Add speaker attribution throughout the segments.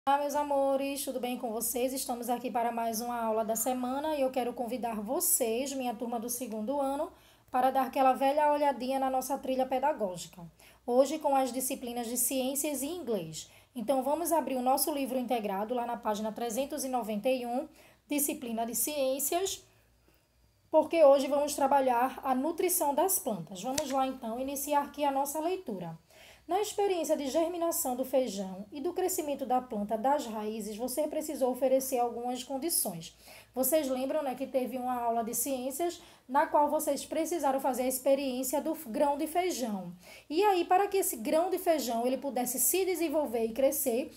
Speaker 1: Olá, meus amores, tudo bem com vocês? Estamos aqui para mais uma aula da semana e eu quero convidar vocês, minha turma do segundo ano, para dar aquela velha olhadinha na nossa trilha pedagógica. Hoje com as disciplinas de ciências e inglês. Então vamos abrir o nosso livro integrado lá na página 391, disciplina de ciências, porque hoje vamos trabalhar a nutrição das plantas. Vamos lá então iniciar aqui a nossa leitura. Na experiência de germinação do feijão e do crescimento da planta das raízes, você precisou oferecer algumas condições. Vocês lembram, né, que teve uma aula de ciências na qual vocês precisaram fazer a experiência do grão de feijão. E aí, para que esse grão de feijão ele pudesse se desenvolver e crescer,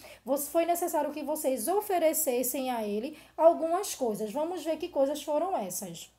Speaker 1: foi necessário que vocês oferecessem a ele algumas coisas. Vamos ver que coisas foram essas.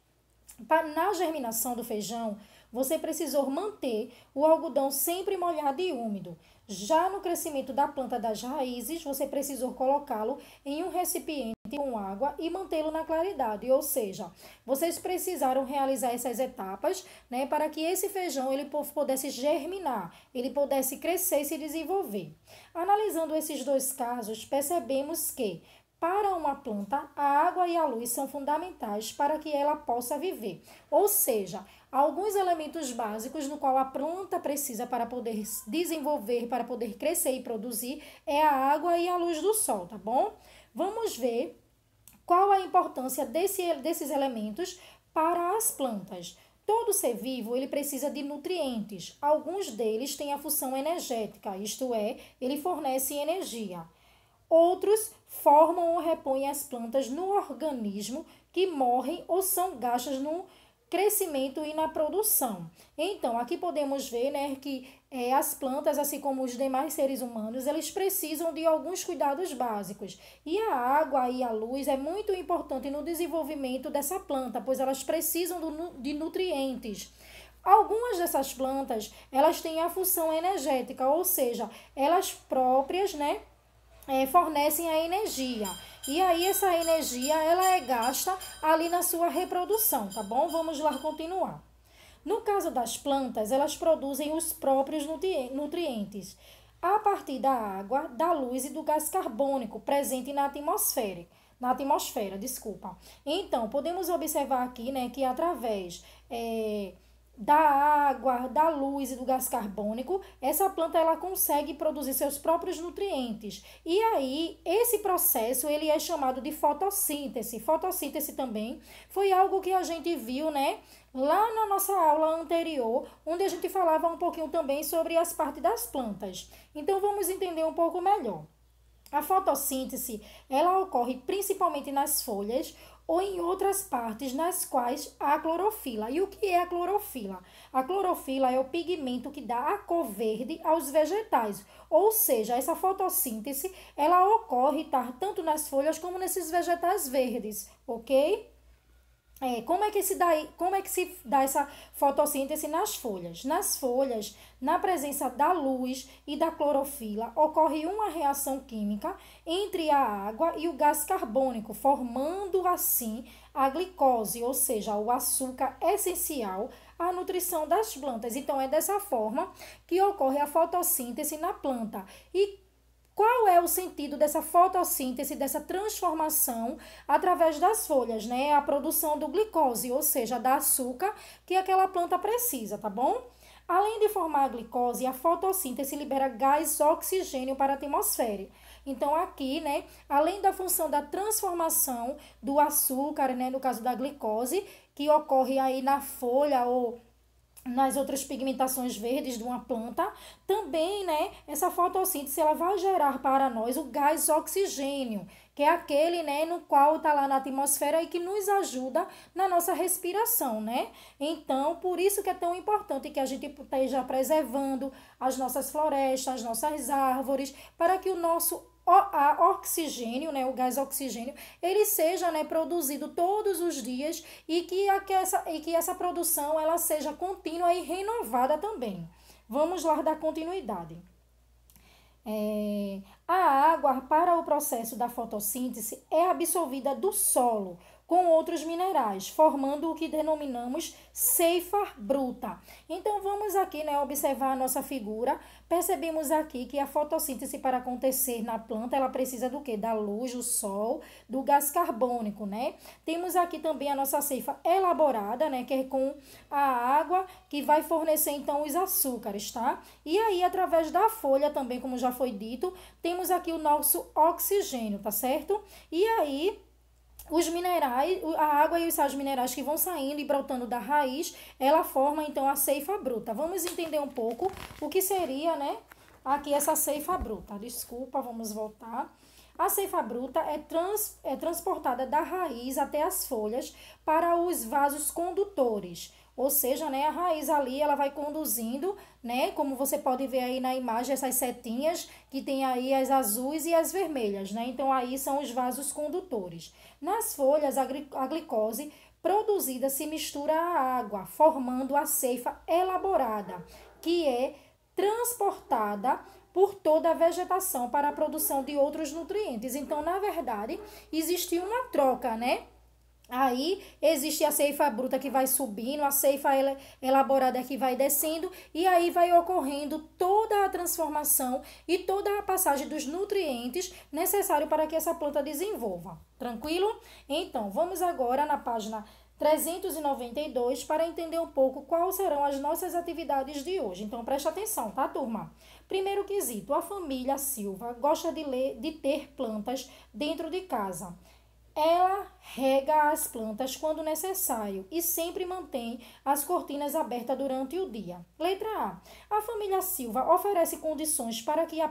Speaker 1: Na germinação do feijão, você precisou manter o algodão sempre molhado e úmido. Já no crescimento da planta das raízes, você precisou colocá-lo em um recipiente com água e mantê-lo na claridade. Ou seja, vocês precisaram realizar essas etapas, né, para que esse feijão ele pudesse germinar, ele pudesse crescer e se desenvolver. Analisando esses dois casos, percebemos que para uma planta, a água e a luz são fundamentais para que ela possa viver. Ou seja, alguns elementos básicos no qual a planta precisa para poder desenvolver, para poder crescer e produzir, é a água e a luz do sol, tá bom? Vamos ver qual a importância desses elementos para as plantas. Todo ser vivo ele precisa de nutrientes. Alguns deles têm a função energética, isto é, ele fornece energia. Outros formam ou repõem as plantas no organismo que morrem ou são gastas no crescimento e na produção. Então, aqui podemos ver, né, que as plantas, assim como os demais seres humanos, eles precisam de alguns cuidados básicos. E a água e a luz é muito importante no desenvolvimento dessa planta, pois elas precisam de nutrientes. Algumas dessas plantas, elas têm a função energética, ou seja, elas próprias, né, fornecem a energia. E aí essa energia ela é gasta ali na sua reprodução, tá bom? Vamos lá continuar. No caso das plantas, elas produzem os próprios nutrientes a partir da água, da luz e do gás carbônico presente na atmosfera, desculpa. Então, podemos observar aqui, né, que através da água, da luz e do gás carbônico, essa planta ela consegue produzir seus próprios nutrientes. E aí, esse processo ele é chamado de fotossíntese. Fotossíntese também foi algo que a gente viu, né, lá na nossa aula anterior, onde a gente falava um pouquinho também sobre as partes das plantas. Então, vamos entender um pouco melhor. A fotossíntese, ela ocorre principalmente nas folhas ou em outras partes nas quais há clorofila. E o que é a clorofila? A clorofila é o pigmento que dá a cor verde aos vegetais. Ou seja, essa fotossíntese, ela ocorre tanto nas folhas como nesses vegetais verdes, ok? Como é que se dá essa fotossíntese nas folhas? Nas folhas, na presença da luz e da clorofila, ocorre uma reação química entre a água e o gás carbônico, formando assim a glicose, ou seja, o açúcar essencial à nutrição das plantas. Então, é dessa forma que ocorre a fotossíntese na planta. E qual é o sentido dessa fotossíntese, dessa transformação através das folhas, né? A produção do glicose, ou seja, da açúcar que aquela planta precisa, tá bom? Além de formar a glicose, a fotossíntese libera gás oxigênio para a atmosfera. Então, aqui, né, além da função da transformação do açúcar, né, no caso da glicose, que ocorre aí na folha ou nas outras pigmentações verdes de uma planta, também, né, essa fotossíntese ela vai gerar para nós o gás oxigênio, que é aquele, né, no qual está lá na atmosfera e que nos ajuda na nossa respiração, né? Então, por isso que é tão importante que a gente esteja preservando as nossas florestas, as nossas árvores, para que o nosso oxigênio, né, o gás oxigênio, ele seja, né, produzido todos os dias e que essa produção ela seja contínua e renovada também. Vamos lá dar continuidade. A água para o processo da fotossíntese é absorvida do solo com outros minerais, formando o que denominamos seifa bruta. Então, vamos aqui, né, observar a nossa figura. Percebemos aqui que a fotossíntese, para acontecer na planta, ela precisa do quê? Da luz, do sol, do gás carbônico, né? Temos aqui também a nossa seifa elaborada, né, que é com a água, que vai fornecer, então, os açúcares, tá? E aí, através da folha também, como já foi dito, temos aqui o nosso oxigênio, tá certo? E aí, os minerais, a água e os sais minerais que vão saindo e brotando da raiz, ela forma então a seifa bruta. Vamos entender um pouco o que seria, né? Aqui essa seifa bruta. Desculpa, vamos voltar. A seifa bruta é transportada da raiz até as folhas para os vasos condutores. Ou seja, né, a raiz ali ela vai conduzindo, né, como você pode ver aí na imagem, essas setinhas que tem aí as azuis e as vermelhas, né? Então aí são os vasos condutores. Nas folhas, a glicose produzida se mistura à água, formando a seifa elaborada, que é transportada por toda a vegetação para a produção de outros nutrientes. Então, na verdade, existe uma troca, né? Aí existe a ceifa bruta que vai subindo, a ceifa elaborada que vai descendo, e aí vai ocorrendo toda a transformação e toda a passagem dos nutrientes necessários para que essa planta desenvolva. Tranquilo? Então, vamos agora na página 392 para entender um pouco quais serão as nossas atividades de hoje. Então, preste atenção, tá, turma? Primeiro quesito, a família Silva gosta de ter plantas dentro de casa. Ela rega as plantas quando necessário e sempre mantém as cortinas abertas durante o dia. Letra A. A família Silva oferece condições para que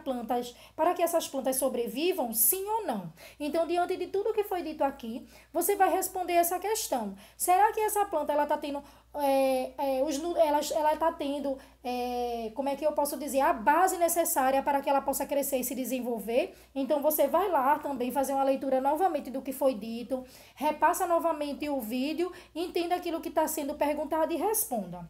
Speaker 1: essas plantas sobrevivam, sim ou não? Então, diante de tudo que foi dito aqui, você vai responder essa questão. Será que essa planta ela está tendo ela está tendo, como é que eu posso dizer, a base necessária para que ela possa crescer e se desenvolver? Então, você vai lá também fazer uma leitura novamente do que foi dito, repassa novamente o vídeo, entenda aquilo que está sendo perguntado e responda.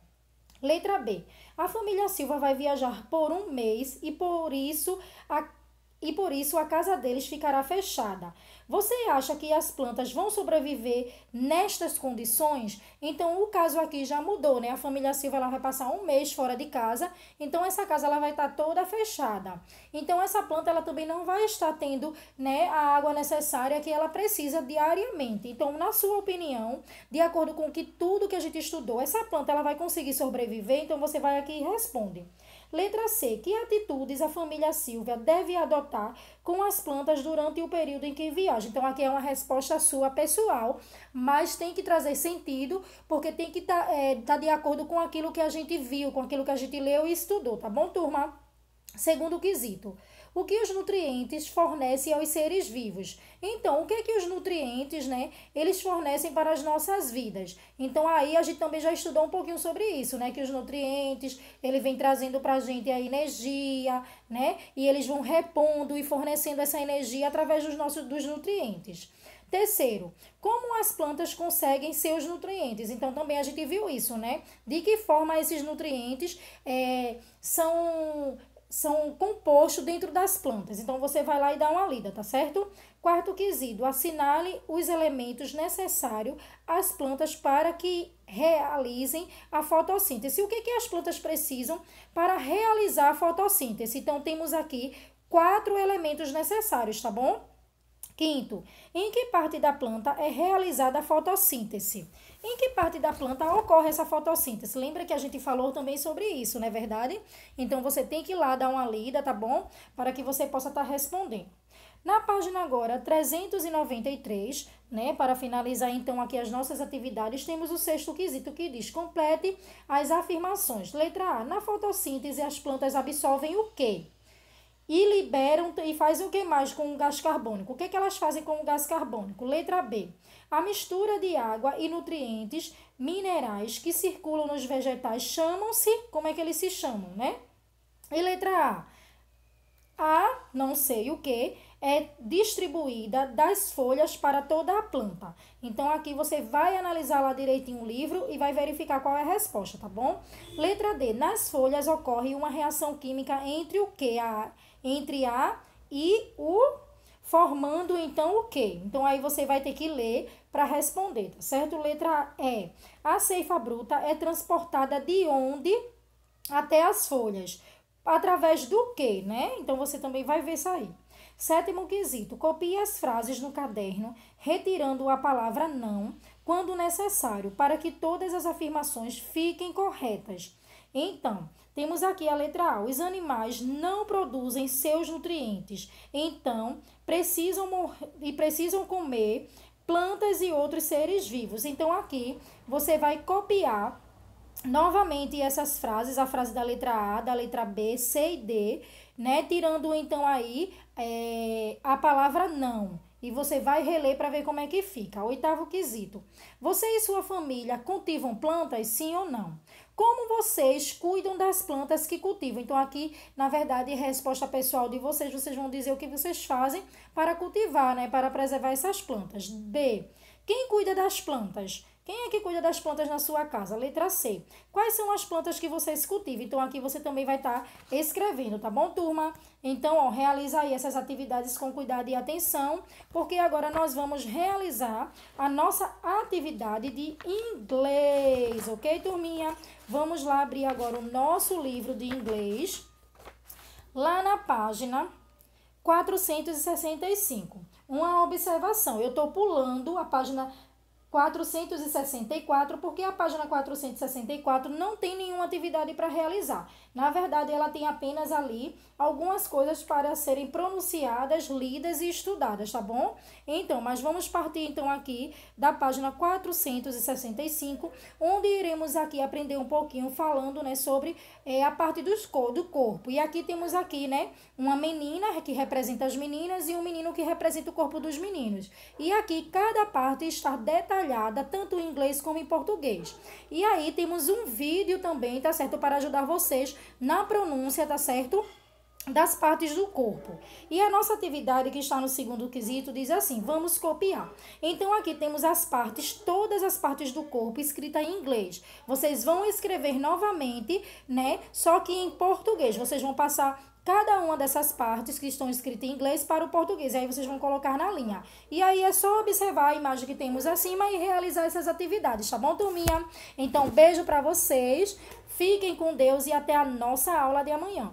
Speaker 1: Letra B. A família Silva vai viajar por um mês e por isso a casa deles ficará fechada. Você acha que as plantas vão sobreviver nestas condições? Então, o caso aqui já mudou, né? A família Silva ela vai passar um mês fora de casa, então essa casa ela vai estar toda fechada. Então, essa planta ela também não vai estar tendo, né, a água necessária que ela precisa diariamente. Então, na sua opinião, de acordo com tudo que a gente estudou, essa planta ela vai conseguir sobreviver? Então, você vai aqui e responde. Letra C. Que atitudes a família Silva deve adotar com as plantas durante o período em que viaja? Então, aqui é uma resposta sua pessoal, mas tem que trazer sentido, porque tem que tá de acordo com aquilo que a gente viu, com aquilo que a gente leu e estudou, tá bom, turma? Segundo quesito. O que os nutrientes fornecem aos seres vivos? Então, o que é que os nutrientes, né, eles fornecem para as nossas vidas? Então, aí a gente também já estudou um pouquinho sobre isso, né, que os nutrientes, ele vem trazendo para a gente a energia, né, e eles vão repondo e fornecendo essa energia através dos nutrientes. Terceiro, como as plantas conseguem seus nutrientes? Então, também a gente viu isso, né? De que forma esses nutrientes são compostos dentro das plantas. Então, você vai lá e dá uma lida, tá certo? Quarto quesito, assinale os elementos necessários às plantas para que realizem a fotossíntese. O que as plantas precisam para realizar a fotossíntese? Então, temos aqui 4 elementos necessários, tá bom? Quinto, em que parte da planta é realizada a fotossíntese? Em que parte da planta ocorre essa fotossíntese? Lembra que a gente falou também sobre isso, não é verdade? Então, você tem que ir lá dar uma lida, tá bom? Para que você possa estar respondendo. Na página agora 393, né, para finalizar então aqui as nossas atividades, temos o sexto quesito que diz: complete as afirmações. Letra A, na fotossíntese as plantas absorvem o quê? E liberam e fazem o que mais com o gás carbônico? O que elas fazem com o gás carbônico? Letra B. A mistura de água e nutrientes minerais que circulam nos vegetais chamam-se, como é que eles se chamam, né? E letra A, não sei o que, é distribuída das folhas para toda a planta. Então, aqui você vai analisar lá direitinho o livro e vai verificar qual é a resposta, tá bom? Letra D. Nas folhas ocorre uma reação química entre o que? Entre a e o formando então o quê? Então aí você vai ter que ler para responder, tá certo? Letra E. A ceifa bruta é transportada de onde até as folhas? Através do quê, né? Então você também vai ver isso aí. Sétimo quesito, copie as frases no caderno, retirando a palavra não, quando necessário, para que todas as afirmações fiquem corretas. Então, temos aqui a letra A. Os animais não produzem seus nutrientes, então precisam comer plantas e outros seres vivos. Então, aqui você vai copiar novamente essas frases, a frase da letra A, da letra B, C e D, né? Tirando então aí a palavra não. E você vai reler para ver como é que fica. Oitavo quesito. Você e sua família cultivam plantas, sim ou não? Como vocês cuidam das plantas que cultivam? Então, aqui, na verdade, resposta pessoal de vocês, vocês vão dizer o que vocês fazem para cultivar, né? Para preservar essas plantas. B. Quem cuida das plantas? Quem é que cuida das plantas na sua casa? Letra C. Quais são as plantas que vocês cultivam? Então, aqui você também vai estar escrevendo, tá bom, turma? Então, ó, realiza aí essas atividades com cuidado e atenção, porque agora nós vamos realizar a nossa atividade de inglês, ok, turminha? Vamos lá abrir agora o nosso livro de inglês, lá na página 465. Uma observação, eu estou pulando a página 464, porque a página 464 não tem nenhuma atividade para realizar. Na verdade, ela tem apenas ali algumas coisas para serem pronunciadas, lidas e estudadas, tá bom? Então, mas vamos partir então aqui da página 465, onde iremos aqui aprender um pouquinho falando, né, sobre a parte do corpo. E aqui temos aqui, né, uma menina que representa as meninas e um menino que representa o corpo dos meninos. E aqui cada parte está detalhada, tanto em inglês como em português. E aí temos um vídeo também, tá certo? Para ajudar vocês na pronúncia, tá certo? Das partes do corpo. E a nossa atividade que está no segundo quesito diz assim, vamos copiar. Então aqui temos as partes, todas as partes do corpo escrita em inglês. Vocês vão escrever novamente, né? Só que em português. Vocês vão passar cada uma dessas partes que estão escritas em inglês para o português. E aí vocês vão colocar na linha. E aí é só observar a imagem que temos acima e realizar essas atividades, tá bom, turminha? Então, beijo para vocês. Fiquem com Deus e até a nossa aula de amanhã.